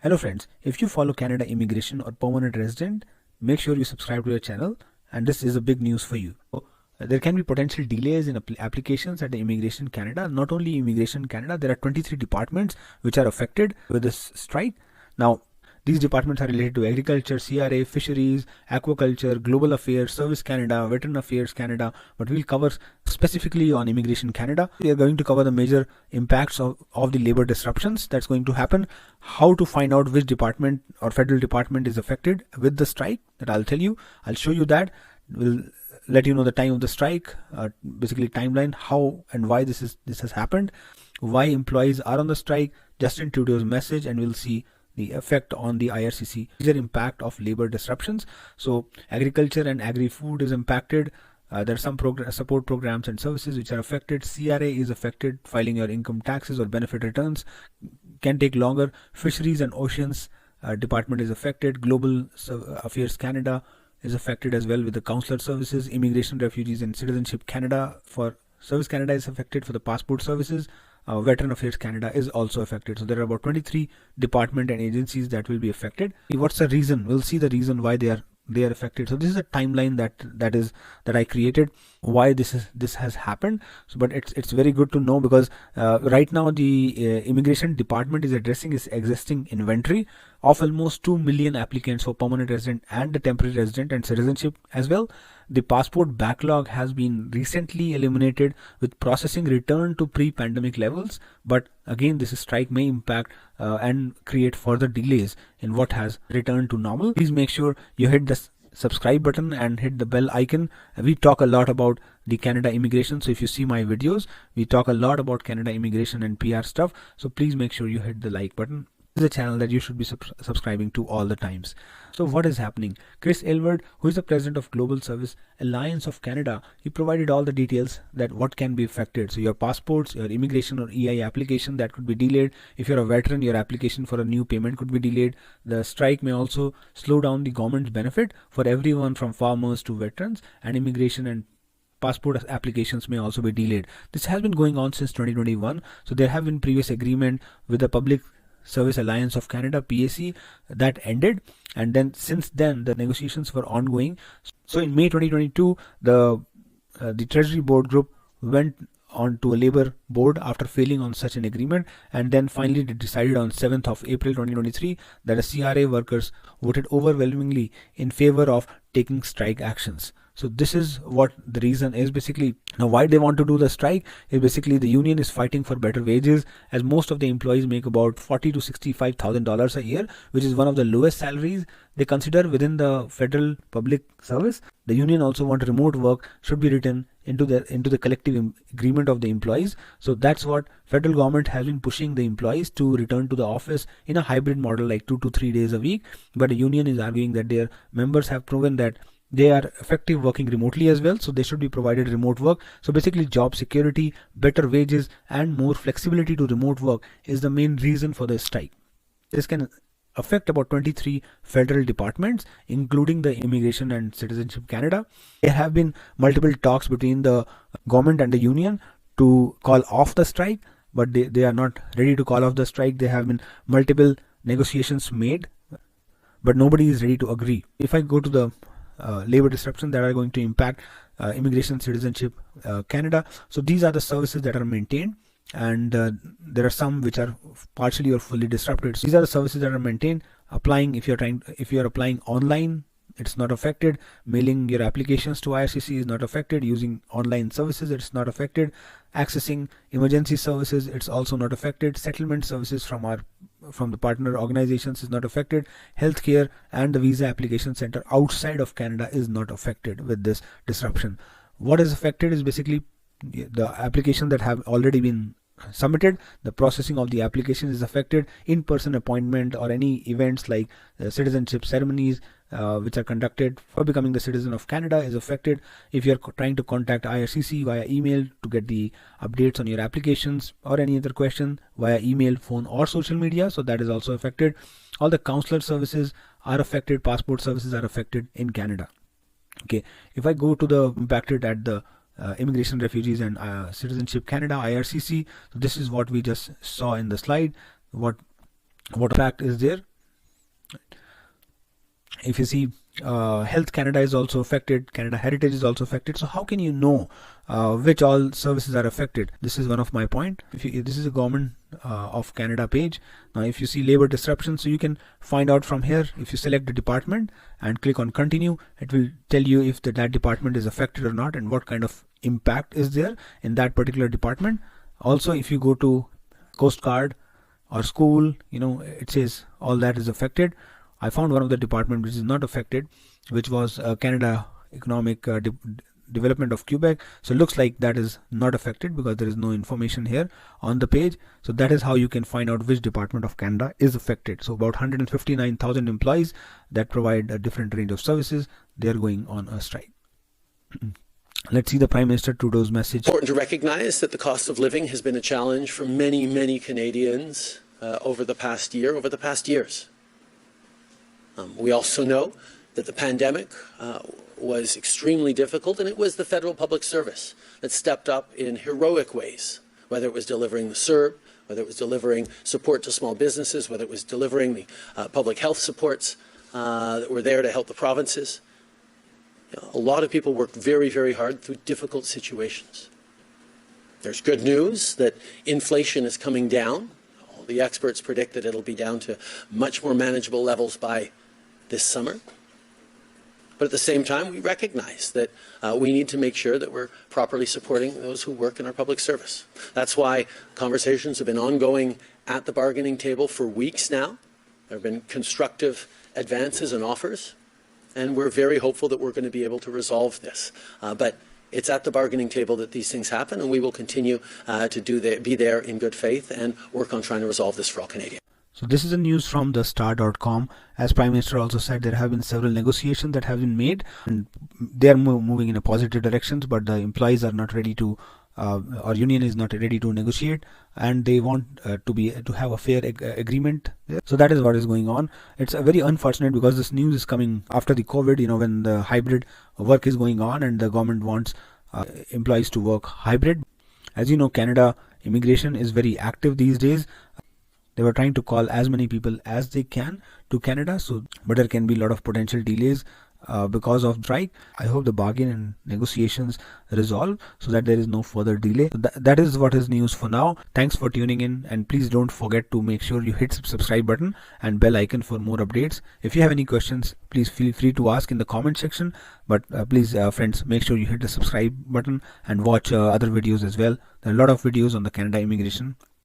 Hello friends, if you follow Canada immigration or permanent resident, make sure you subscribe to your channel, and this is a big news for you. There can be potential delays in applications at the Immigration Canada. Not only Immigration Canada, there are 23 departments which are affected with this strike. Now, these departments are related to agriculture, CRA, fisheries, aquaculture, global affairs, service Canada, veteran affairs Canada, but we'll cover specifically on Immigration Canada. We are going to cover the major impacts of the labor disruptions that's going to happen, how to find out which department or federal department is affected with the strike, that I'll tell you. I'll show you that. We'll let you know the time of the strike, basically timeline, how and why this has happened, why employees are on the strike, Justin Trudeau's message, and we'll see the effect on the IRCC, major impact of labor disruptions. So agriculture and agri-food is impacted. There are some support programs and services which are affected. CRA is affected. Filing your income taxes or benefit returns can take longer. Fisheries and Oceans Department is affected. Global Affairs Canada is affected as well with the consular services. Immigration, Refugees and Citizenship Canada for Service Canada is affected for the passport services. Veteran Affairs Canada is also affected. So there are about 23 departments and agencies that will be affected. What's the reason? We'll see the reason why they are affected. So this is a timeline that I created, why this has happened. So, but it's very good to know, because right now the Immigration Department is addressing its existing inventory of almost 2 million applicants for permanent resident and the temporary resident and citizenship as well. The passport backlog has been recently eliminated with processing returned to pre-pandemic levels, but again this strike may impact and create further delays in what has returned to normal. Please make sure you hit the subscribe button and hit the bell icon. We talk a lot about the Canada immigration, so if you see my videos, we talk a lot about Canada immigration and PR stuff, so please make sure you hit the like button. This is a channel that you should be subscribing to all the times. So what is happening? Chris Aylward, who is the president of Global Service Alliance of Canada, he provided all the details that what can be affected. So your passports, your immigration or EI application, that could be delayed. If you're a veteran, your application for a new payment could be delayed. The strike may also slow down the government's benefit for everyone from farmers to veterans, and immigration and passport applications may also be delayed. This has been going on since 2021. So there have been previous agreement with the Public Service Alliance of Canada, PAC, that ended, and then since then the negotiations were ongoing. So in May 2022, the Treasury Board group went on to a labor board after failing on such an agreement, and then finally they decided on 7th of April 2023 that the CRA workers voted overwhelmingly in favor of taking strike actions. So this is what the reason is basically. Now why they want to do the strike is basically the union is fighting for better wages, as most of the employees make about $40,000 to $65,000 a year, which is one of the lowest salaries they consider within the federal public service. The union also want remote work should be written into the collective agreement of the employees. So that's what federal government has been pushing the employees to return to the office in a hybrid model, like 2 to 3 days a week. But the union is arguing that their members have proven that they are effective working remotely as well, so they should be provided remote work. So basically job security, better wages and more flexibility to remote work is the main reason for the strike. This can affect about 23 federal departments, including the Immigration and Citizenship Canada. There have been multiple talks between the government and the union to call off the strike, but they are not ready to call off the strike. There have been multiple negotiations made, but nobody is ready to agree. If I go to the labor disruption that are going to impact Immigration, Citizenship Canada, so these are the services that are maintained, and there are some which are partially or fully disrupted. So these are the services that are maintained. Applying, if you're applying online, it's not affected. Mailing your applications to IRCC is not affected. Using online services, it's not affected. Accessing emergency services, it's also not affected. Settlement services from the partner organizations is not affected. Healthcare and the visa application center outside of Canada is not affected with this disruption. What is affected is basically the application that have already been submitted. The processing of the application is affected. In-person appointment or any events like citizenship ceremonies which are conducted for becoming the citizen of Canada is affected. If you're trying to contact IRCC via email to get the updates on your applications or any other question via email, phone or social media, so that is also affected. All the consular services are affected. Passport services are affected in Canada. Okay, if I go to the impacted at the Immigration, Refugees and Citizenship Canada, IRCC, so this is what we just saw in the slide. What fact is there? If you see, Health Canada is also affected, Canada Heritage is also affected. So how can you know which all services are affected? This is one of my point. This is a Government of Canada page. Now if you see labor disruption, so you can find out from here. If you select the department and click on continue, it will tell you if that department is affected or not, and what kind of impact is there in that particular department. Also, if you go to Coast Guard or school, it says all that is affected. I found one of the department which is not affected, which was Canada Economic Development of Quebec. So it looks like that is not affected because there is no information here on the page. So that is how you can find out which department of Canada is affected. So about 159,000 employees that provide a different range of services, they are going on a strike. Let's see the Prime Minister Trudeau's message. It's important to recognize that the cost of living has been a challenge for many, many Canadians over the past year, over the past years. We also know that the pandemic was extremely difficult, and it was the federal public service that stepped up in heroic ways, whether it was delivering the CERB, whether it was delivering support to small businesses, whether it was delivering the public health supports that were there to help the provinces. A lot of people worked very, very hard through difficult situations. There's good news that inflation is coming down. All the experts predict that it'll be down to much more manageable levels by this summer. But at the same time, we recognize that we need to make sure that we're properly supporting those who work in our public service. That's why conversations have been ongoing at the bargaining table for weeks now. There have been constructive advances and offers, and we're very hopeful that we're going to be able to resolve this. But it's at the bargaining table that these things happen, and we will continue to be there in good faith and work on trying to resolve this for all Canadians. So this is a news from the star.com. As Prime Minister also said, there have been several negotiations that have been made, and they are moving in a positive directions, but the employees are not ready to, or union is not ready to negotiate, and they want to have a fair agreement. So that is what is going on. It's very unfortunate because this news is coming after the COVID, when the hybrid work is going on and the government wants employees to work hybrid. As you know, Canada immigration is very active these days. They were trying to call as many people as they can to Canada, but there can be a lot of potential delays because of strike. I hope the bargain and negotiations resolve so that there is no further delay. So that is what is news for now. Thanks for tuning in, and please don't forget to make sure you hit subscribe button and bell icon for more updates. If you have any questions, please feel free to ask in the comment section. But please, friends, make sure you hit the subscribe button and watch other videos as well. There are a lot of videos on the Canada immigration.